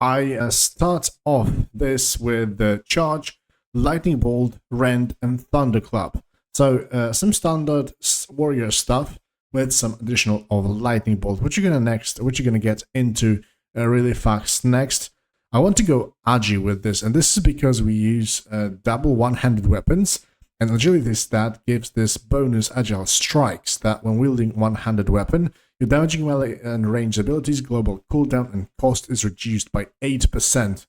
I start off this with the Charge, Lightning Bolt, Rend, and Thunderclap. So some standard warrior stuff with some additional of Lightning Bolt, which you're gonna get into really fast next. I want to go agi with this, and this is because we use double one-handed weapons, and agility stat gives this bonus agile strikes that when wielding one-handed weapon, your damaging melee and ranged abilities, global cooldown, and cost is reduced by 8%.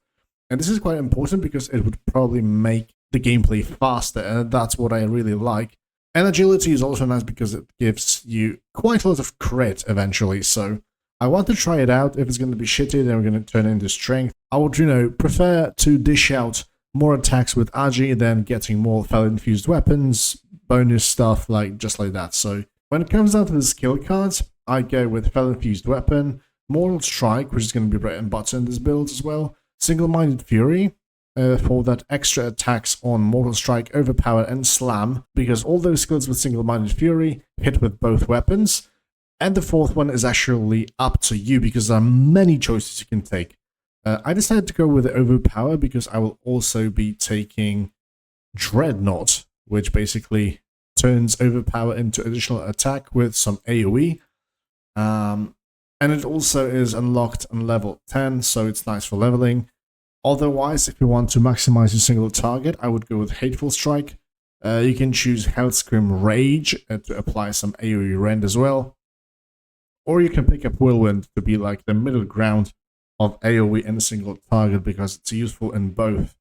And this is quite important because it would probably make the gameplay faster, and that's what I really like. And agility is also nice because it gives you quite a lot of crit eventually, so I want to try it out. If it's going to be shitty, then we're going to turn into strength. I would, prefer to dish out more attacks with agi than getting more fel-infused weapons, bonus stuff, just like that. So when it comes down to the skill cards, I go with fel-infused weapon, Mortal Strike, which is going to be bread and butter in this build as well, Single-Minded Fury, for that extra attacks on Mortal Strike, Overpower, and Slam, because all those skills with Single-Minded Fury hit with both weapons. And the fourth one is actually up to you, because there are many choices you can take. I decided to go with the Overpower because I will also be taking Dreadnought, which basically turns Overpower into additional attack with some AoE. And it also is unlocked on level 10, so it's nice for leveling. Otherwise, if you want to maximize your single target, I would go with Hateful Strike. You can choose Hellscream Rage to apply some AoE rend as well. Or you can pick up Whirlwind to be like the middle ground of AoE and a single target because it's useful in both.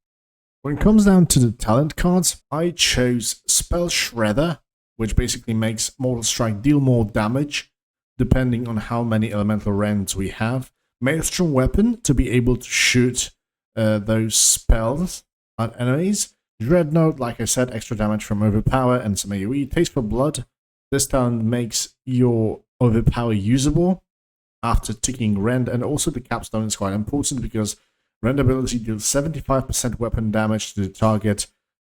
When it comes down to the talent cards, I chose Spell Shredder, which basically makes Mortal Strike deal more damage depending on how many Elemental Rends we have. Maelstrom Weapon to be able to shoot those spells at enemies. Dreadnought, like I said, extra damage from Overpower and some AoE. Taste for Blood. This talent makes your Overpower usable after ticking Rend, and also the Capstone is quite important because Rend ability deals 75% weapon damage to the target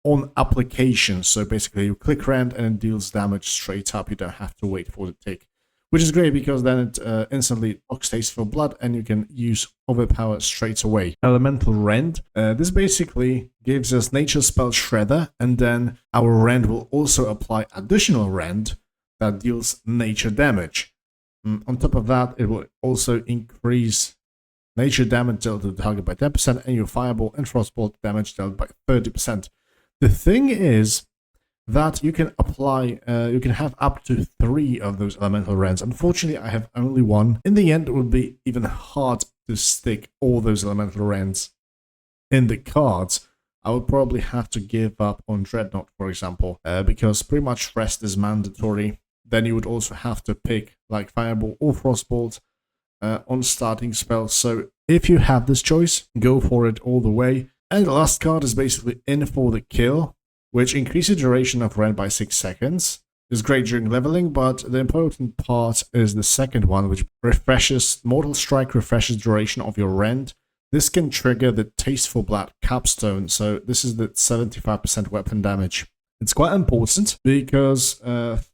on application. So basically you click Rend and it deals damage straight up. You don't have to wait for the tick, which is great because then it instantly blocks Taste for Blood and you can use Overpower straight away. Elemental Rend. This basically gives us Nature Spell Shredder, and then our Rend will also apply additional Rend that deals nature damage. On top of that, it will also increase nature damage dealt to the target by 10% and your Fireball and Frostbolt damage dealt by 30%. The thing is that you can apply, you can have up to 3 of those Elemental Rends. Unfortunately, I have only 1. In the end, it would be even hard to stick all those Elemental Rends in the cards. I would probably have to give up on Dreadnought, for example, because pretty much rest is mandatory. Then you would also have to pick like Fireball or Frostbolt on starting spells. So if you have this choice, go for it all the way. And the last card is basically In for the Kill, which increases duration of Rend by 6 seconds. It's great during leveling, but the important part is the second one, which refreshes Mortal Strike, refreshes duration of your Rend. This can trigger the Taste for Blood Capstone, so this is the 75% weapon damage. It's quite important because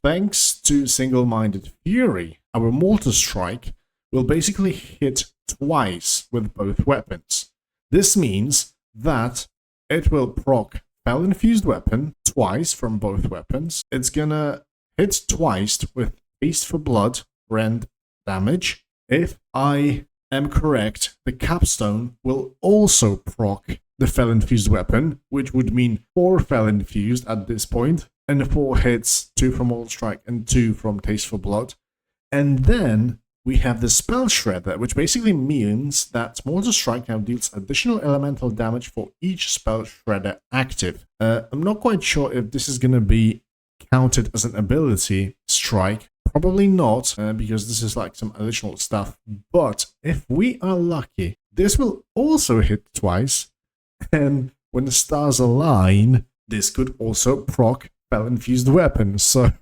thanks to Single-Minded Fury, our Mortal Strike will basically hit twice with both weapons. This means that it will proc Fel-Infused Weapon twice from both weapons. It's gonna hit twice with Taste for Blood Rend damage. If I am correct, the Capstone will also proc the Fel-Infused Weapon, which would mean 4 Fel-Infused at this point, and 4 hits, 2 from Mortal Strike and 2 from Taste for Blood. And then we have the Spell Shredder, which basically means that Mortal Strike now deals additional elemental damage for each Spell Shredder active. I'm not quite sure if this is going to be counted as an ability strike. Probably not, because this is like some additional stuff. But if we are lucky, this will also hit twice. And when the stars align, this could also proc Fel-Infused Weapon. So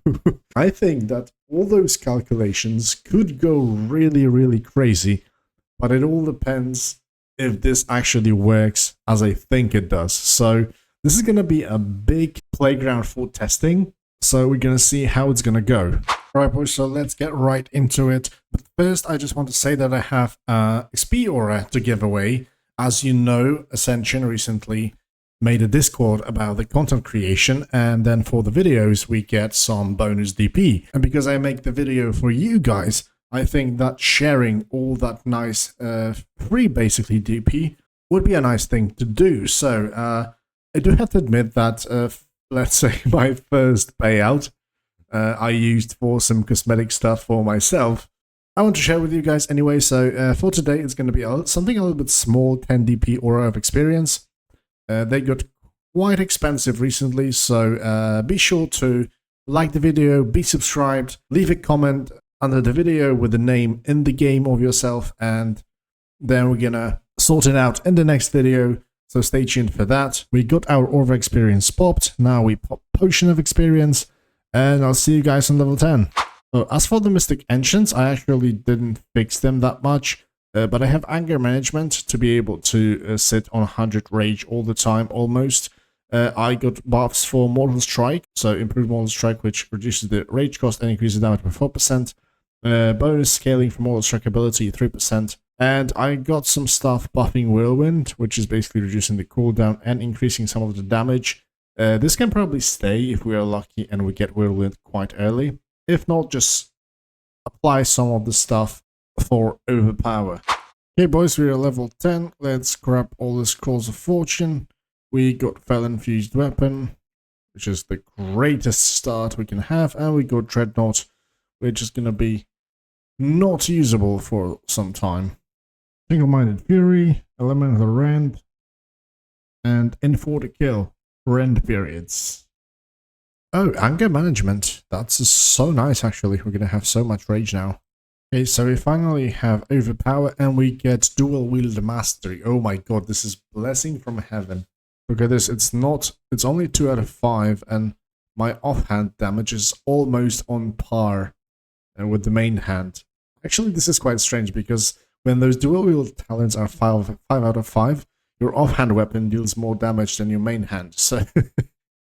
I think that all those calculations could go really, really crazy. But it all depends if this actually works as I think it does. So this is going to be a big playground for testing. So we're going to see how it's going to go. Alright boys, so let's get right into it. But first I just want to say that I have XP aura to give away. As you know, Ascension recently made a Discord about the content creation, and then for the videos we get some bonus DP. And because I make the video for you guys, I think that sharing all that nice free basically DP would be a nice thing to do. So I do have to admit that let's say my first payout I used for some cosmetic stuff for myself, I want to share with you guys anyway. So for today, it's going to be something a little bit small, 10 DP aura of experience. They got quite expensive recently, so be sure to like the video, be subscribed, leave a comment under the video with the name in the game of yourself, and then we're going to sort it out in the next video. So stay tuned for that. We got our aura experience popped. Now we pop potion of experience. And I'll see you guys on level 10. So as for the Mystic Ancients, I actually didn't fix them that much. But I have anger management to be able to sit on 100 rage all the time, almost. I got buffs for Mortal Strike. So improved Mortal Strike, which reduces the rage cost and increases damage by 4%. Bonus scaling for Mortal Strike ability, 3%. And I got some stuff buffing Whirlwind, which is basically reducing the cooldown and increasing some of the damage. This can probably stay if we are lucky and we get Whirlwind quite early. If not, just apply some of the stuff for overpower. Okay boys, we are level 10. Let's grab all the Scrolls of Fortune. We got Felon Fused Weapon, which is the greatest start we can have. And we got Dreadnought, which is going to be not usable for some time. Single-Minded Fury, Elemental Rend, and In for the Kill. Rend periods. Oh, anger management. That's so nice, actually. We're going to have so much rage now. Okay, so we finally have overpower and we get dual wield mastery. Oh my god, this is blessing from heaven. Look at this. It's only 2 out of 5 and my offhand damage is almost on par with the main hand. Actually, this is quite strange because when those dual wield talents are 5 out of 5, your offhand weapon deals more damage than your main hand, so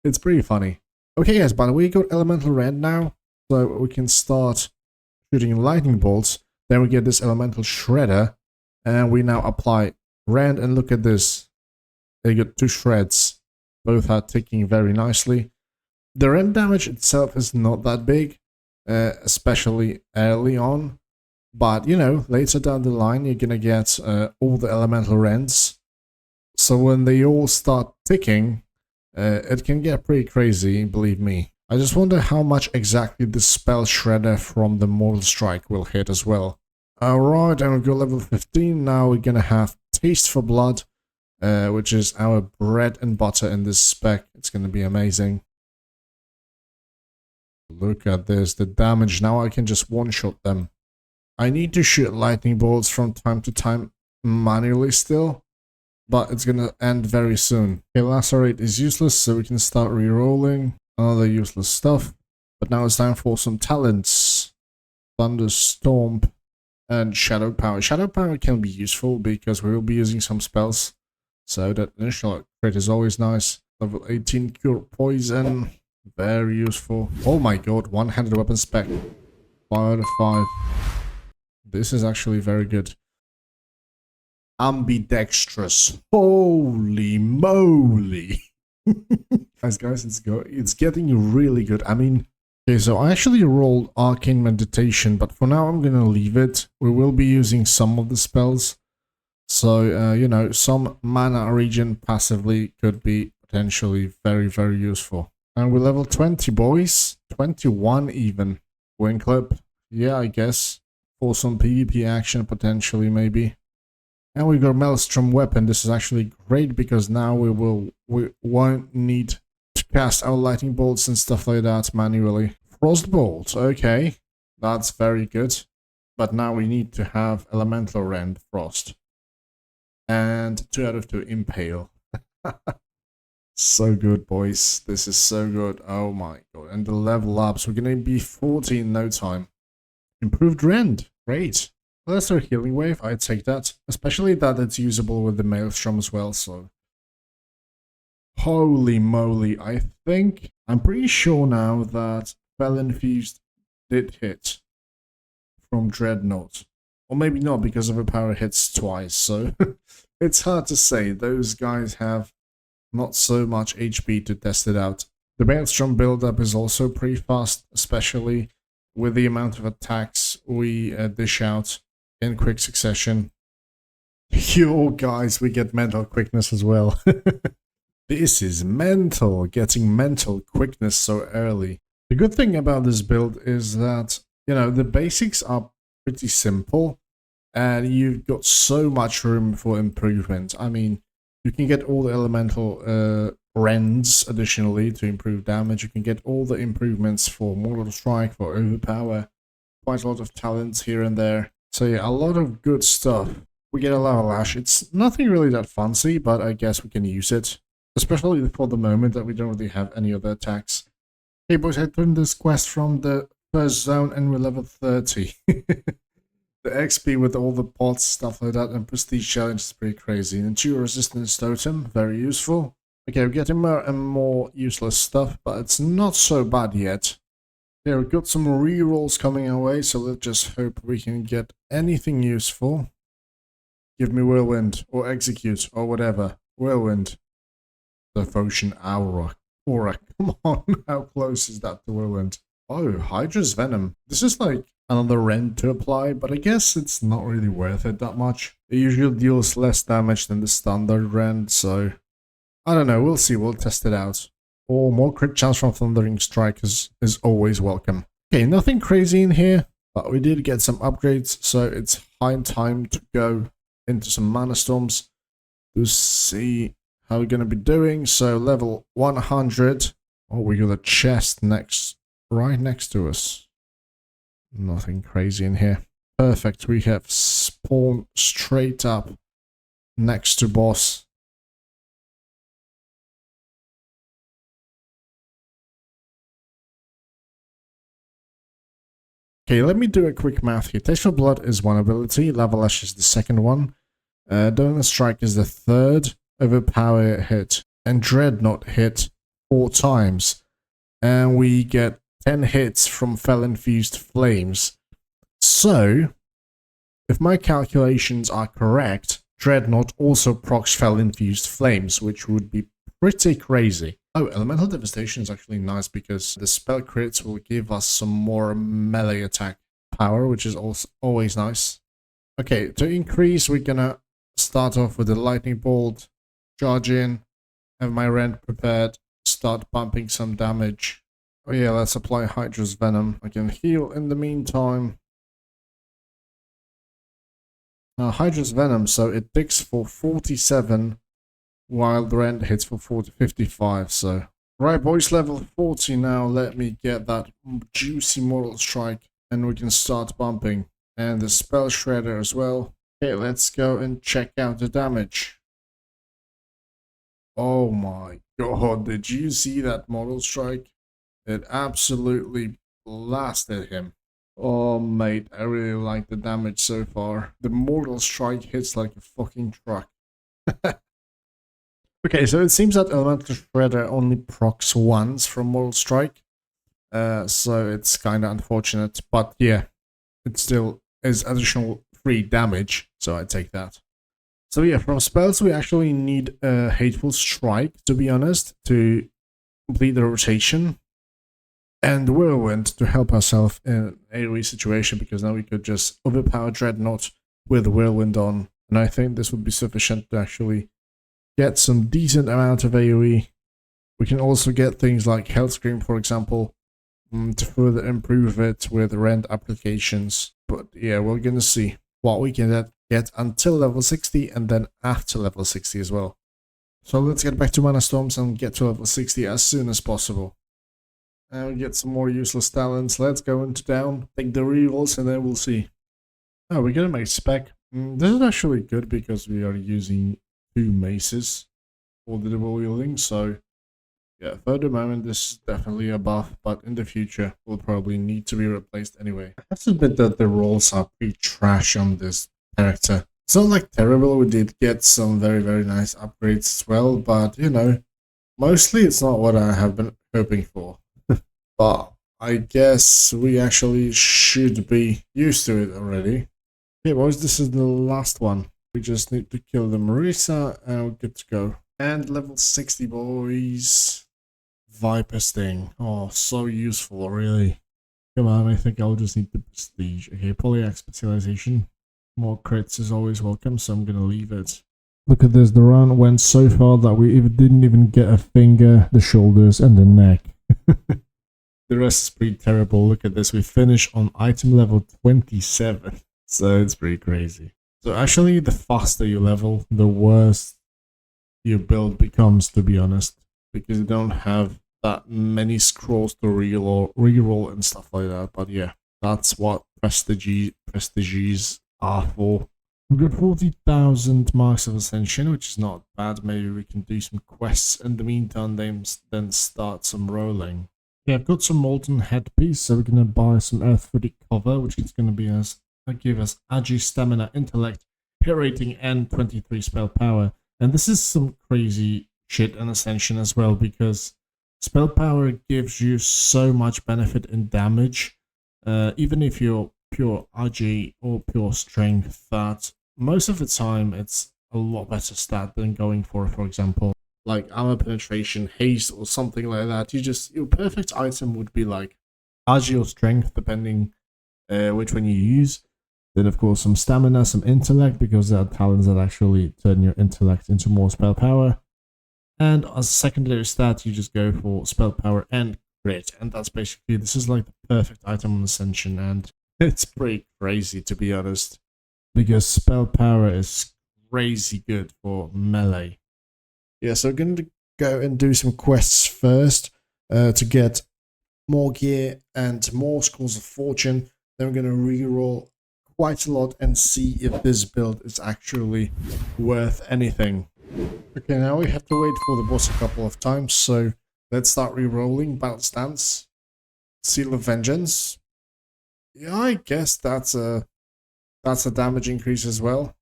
it's pretty funny. Okay guys, by the way, we got Elemental Rend now, so we can start shooting lightning bolts. Then we get this Elemental Shredder, and we now apply Rend, and look at this. They got 2 shreds. Both are ticking very nicely. The Rend damage itself is not that big, especially early on. But, you know, later down the line, you're gonna get all the Elemental Rends. So when they all start ticking, it can get pretty crazy, believe me. I just wonder how much exactly the Spell Shredder from the Mortal Strike will hit as well. Alright, and we go level 15. Now we're gonna have Taste for Blood, which is our bread and butter in this spec. It's gonna be amazing. Look at this, the damage. Now I can just one-shot them. I need to shoot lightning bolts from time to time manually still, but it's gonna end very soon. Okay, Lacerate is useless, so we can start re-rolling. Another useless stuff. But now it's time for some talents. Thunderstorm and Shadow Power. Shadow Power can be useful because we will be using some spells. So that initial crit is always nice. Level 18 Cure Poison. Very useful. Oh my god, one-handed weapon spec. 5 out of 5. This is actually very good. Ambidextrous. Holy moly. guys, it's getting really good. I mean, okay, so I actually rolled Arcane Meditation, but for now I'm gonna leave it. We will be using some of the spells. So, you know, some mana regen passively could be potentially very, very useful. And we're level 20, boys. 21 even. Win clip. Yeah, I guess. For some PvP action, potentially, maybe. And we got Maelstrom Weapon. This is actually great because now we won't need to cast our lightning bolts and stuff like that manually. Frostbolt, okay. That's very good. But now we need to have Elemental Rend Frost. And 2 out of 2 Impale. So good, boys. This is so good. Oh my god. And the level ups. We're gonna be 40 in no time. Improved Rend. Great. Lesser Healing Wave. I'd take that. Especially that it's usable with the Maelstrom as well, so. Holy moly. I'm pretty sure now that Spell Infused did hit from Dreadnought. Or maybe not, because Overpower hits twice, so it's hard to say. Those guys have not so much HP to test it out. The Maelstrom build-up is also pretty fast, especially with the amount of attacks we dish out in quick succession. Yo, guys, we get mental quickness as well. This is mental, getting mental quickness so early. The good thing about this build is that, you know, the basics are pretty simple, and you've got so much room for improvement. I mean, you can get all the elemental rends additionally to improve damage. You can get all the improvements for Mortal Strike, for Overpower, quite a lot of talents here and there. So yeah, a lot of good stuff. We get a Lava Lash. It's nothing really that fancy, but I guess we can use it. Especially for the moment that we don't really have any other attacks. Hey boys, I turned this quest from the first zone and we're level 30. The XP with all the pots, stuff like that, and prestige challenge is pretty crazy. And Endure resistance totem, very useful. Okay, we're getting more and more useless stuff, but it's not so bad yet. Yeah, we've got some rerolls coming our way, so let's just hope we can get anything useful. Give me Whirlwind, or Execute, or whatever. Whirlwind. Devotion Aura. Come on, how close is that to Whirlwind? Oh, Hydra's Venom. This is like another rend to apply, but I guess it's not really worth it that much. It usually deals less damage than the standard rend, so I don't know, we'll see, we'll test it out. Or more crit chance from Thundering Strike is always welcome. Okay, nothing crazy in here, but we did get some upgrades, so it's high time to go into some Mana Storms to see how we're going to be doing. So level 100. Oh, we got a chest right next to us. Nothing crazy in here. Perfect. We have spawn straight up next to boss. Okay, let me do a quick math here. Taste for Blood is one ability. Lava Lash is the second one. Donut Strike is the third. Overpower hit. And Dreadnought hit 4 times. And we get 10 hits from Fel-Infused Flames. So, if my calculations are correct, Dreadnought also procs Fel-Infused Flames, which would be pretty crazy. Oh, Elemental Devastation is actually nice because the spell crits will give us some more melee attack power, which is also always nice. Okay, to increase, we're gonna start off with the Lightning Bolt, charge in, have my Rend prepared, start bumping some damage. Oh yeah, let's apply Hydra's Venom. I can heal in the meantime. Now, Hydra's Venom, so it ticks for 47, while the Rend hits for 55, so... Right, boys, level 40 now. Let me get that juicy Mortal Strike, and we can start bumping. And the Spell Shredder as well. Okay, let's go and check out the damage. Oh my god, did you see that Mortal Strike? It absolutely blasted him. Oh mate, I really like the damage so far. The Mortal Strike hits like a fucking truck. Okay, so it seems that Elemental Shredder only procs once from Mortal Strike. So it's kinda unfortunate, but yeah, it still is additional free damage, so I take that. So yeah, from spells we actually need a Hateful Strike, to be honest, to complete the rotation. And Whirlwind to help ourselves in an AoE situation, because now we could just overpower Dreadnought with Whirlwind on. And I think this would be sufficient to actually get some decent amount of AoE. We can also get things like Hellscream, for example, to further improve it with Rend applications. But yeah, we're gonna see what we can get until level 60 and then after level 60 as well. So let's get back to Mana Storms and get to level 60 as soon as possible. And we get some more useless talents. Let's go into down, take the rerolls, and then we'll see. Oh, we're gonna make spec. This is actually good because we are using 2 maces for the double wielding, so yeah, for the moment this is definitely a buff, but in the future will probably need to be replaced anyway. I have to admit that the rolls are pretty trash on this character. It's not like terrible, we did get some very, very nice upgrades as well, but you know, mostly it's not what I have been hoping for. But I guess we actually should be used to it already. Okay, boys, this is the last one. We just need to kill the Marisa and we're good to go. And level 60, boys. Viper Sting. Oh, so useful, really. Come on, I think I'll just need the prestige. Okay, polyax specialization. More crits is always welcome, so I'm gonna leave it. Look at this, the run went so far that we didn't even get a finger, the shoulders, and the neck. The rest is pretty terrible. Look at this, we finished on item level 27. So it's pretty crazy. So actually, the faster you level, the worse your build becomes, to be honest. Because you don't have that many scrolls to reroll and stuff like that. But yeah, that's what prestiges are for. We've got 40,000 marks of Ascension, which is not bad. Maybe we can do some quests in the meantime, then start some rolling. Yeah, I've got some Molten Headpiece, so we're going to buy some Earth-footed cover, which is going to be give us Agi, Stamina, Intellect, Hit Rating, and 23 Spell Power. And this is some crazy shit in Ascension as well, because Spell Power gives you so much benefit in damage, even if you're pure Agi or pure Strength, that most of the time it's a lot better stat than going for example, like Armor Penetration, Haste, or something like that. Your perfect item would be like Agi or Strength, depending which one you use. Then, of course, some Stamina, some Intellect, because there are talents that actually turn your Intellect into more Spell Power. And as a secondary stat, you just go for Spell Power and Crit. And that's basically, this is like the perfect item on Ascension, and it's pretty crazy, to be honest, because Spell Power is crazy good for melee. Yeah, so we're going to go and do some quests first to get more gear and more Scrolls of Fortune. Then we're going to reroll quite a lot and see if this build is actually worth anything. Okay, now we have to wait for the boss a couple of times, so let's start re-rolling. Battle Stance, Seal of Vengeance. Yeah, I guess that's a damage increase as well.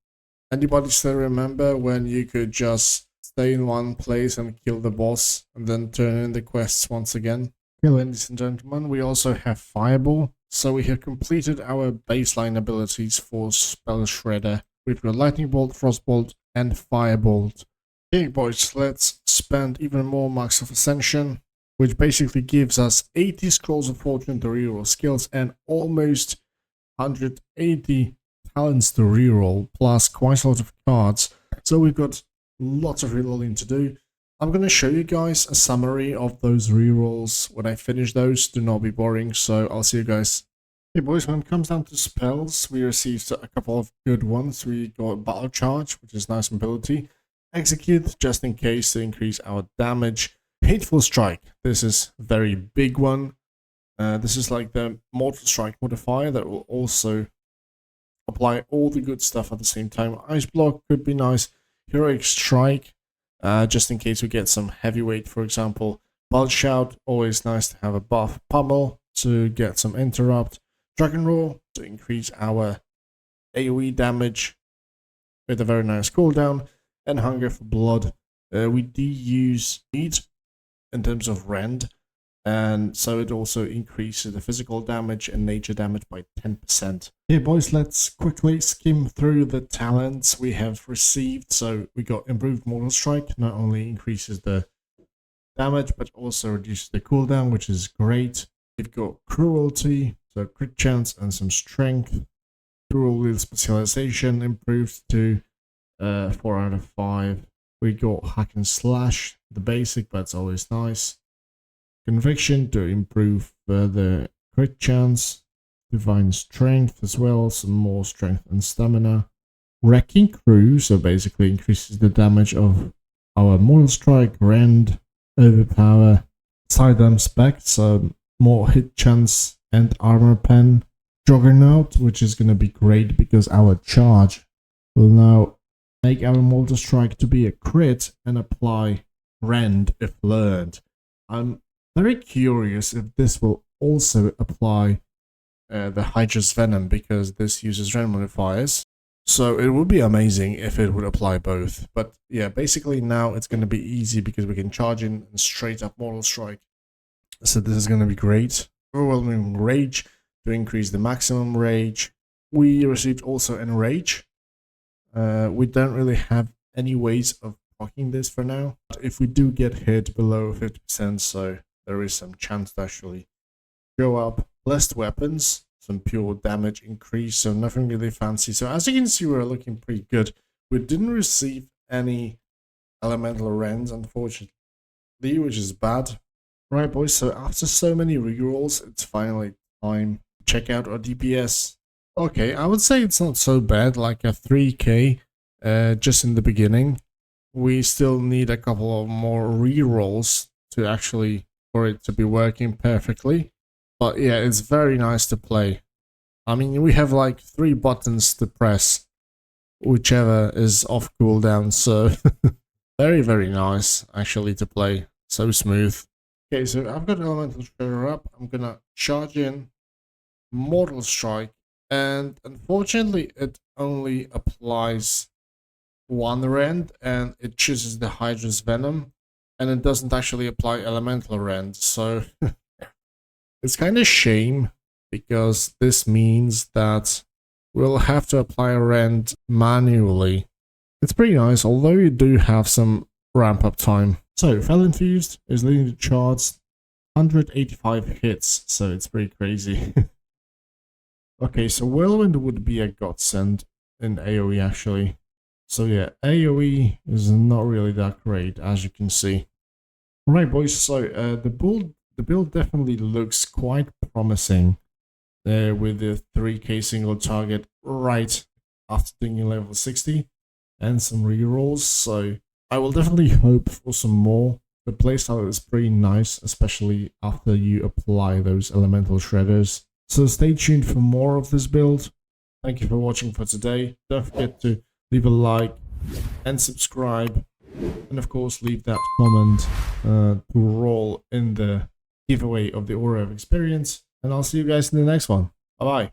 Anybody still remember when you could just stay in one place and kill the boss and then turn in the quests once again? Okay, ladies and gentlemen, we also have Fireball. So we have completed our baseline abilities for Spell Shredder. We've got Lightning Bolt, Frostbolt, and Firebolt. Okay, boys, let's spend even more marks of Ascension, which basically gives us 80 Scrolls of Fortune to reroll skills and almost 180 talents to reroll, plus quite a lot of cards. So we've got lots of rerolling to do. I'm going to show you guys a summary of those rerolls when I finish those. Do not be boring, so I'll see you guys. Hey boys, when it comes down to spells, we received a couple of good ones. We got Battle Charge, which is nice ability. Execute, just in case, to increase our damage. Hateful Strike, this is a very big one. This is like the Mortal Strike modifier that will also apply all the good stuff at the same time. Ice Block could be nice. Heroic Strike, just in case we get some heavyweight, for example. Bulge Shout, always nice to have a buff. Pummel to get some interrupt. Dragon Roar to increase our AoE damage with a very nice cooldown. And Hunger for Blood. We do use Speed in terms of Rend, and so it also increases the physical damage and nature damage by 10%. Okay, boys, let's quickly skim through the talents we have received. So we got Improved Mortal Strike, not only increases the damage, but also reduces the cooldown, which is great. We've got Cruelty, so crit chance and some strength. Cruel Wheel Specialization improves to 4 out of 5. We got Hack and Slash, the basic, but it's always nice. Conviction to improve the crit chance. Divine Strength as well, some more strength and stamina. Wrecking Crew, so basically increases the damage of our Mortal Strike, Rend, Overpower, Sidearm Spec, so more hit chance and armor pen. Juggernaut, which is going to be great because our charge will now make our Mortal Strike to be a crit and apply Rend if learned. I'm very curious if this will also apply the Hydra's Venom, because this uses Rend modifiers. So it would be amazing if it would apply both. But yeah, basically now it's going to be easy because we can charge in and straight up Mortal Strike. So this is going to be great. overwhelming rage to increase the maximum rage. We received also enrage. We don't really have any ways of blocking this for now. But if we do get hit below 50%, so there is some chance to actually go up. Blessed weapons, some pure damage increase, so nothing really fancy. So as you can see, we're looking pretty good. We didn't receive any Elemental Rends, unfortunately, which is bad. Right, boys, so after so many rerolls, it's finally time to check out our DPS. Okay, I would say it's not so bad, like a 3k just in the beginning. We still need a couple of more rerolls to actually, for it to be working perfectly. But yeah, it's very nice to play. I mean, we have like 3 buttons to press, whichever is off cooldown, so very, very nice actually to play. So smooth. Okay, so I've got Elemental Shredder up. I'm gonna charge in Mortal Strike, and unfortunately it only applies 1 rend, and it chooses the Hydra's Venom, and it doesn't actually apply Elemental Rend, so it's kind of shame, because this means that we'll have to apply a rend manually. It's pretty nice, although you do have some ramp up time. So, Fel Infused is leading the charts, 185 hits, so it's pretty crazy. Okay, so Whirlwind would be a godsend in AoE actually. So yeah, AoE is not really that great, as you can see. Alright boys, so the build definitely looks quite promising with the 3k single target right after doing level 60 and some rerolls, so I will definitely hope for some more. The playstyle is pretty nice, especially after you apply those elemental shredders. So stay tuned for more of this build. Thank you for watching for today. Don't forget to leave a like and subscribe, and of course leave that comment to roll in the giveaway of the Aura of Experience, and I'll see you guys in the next one. Bye bye.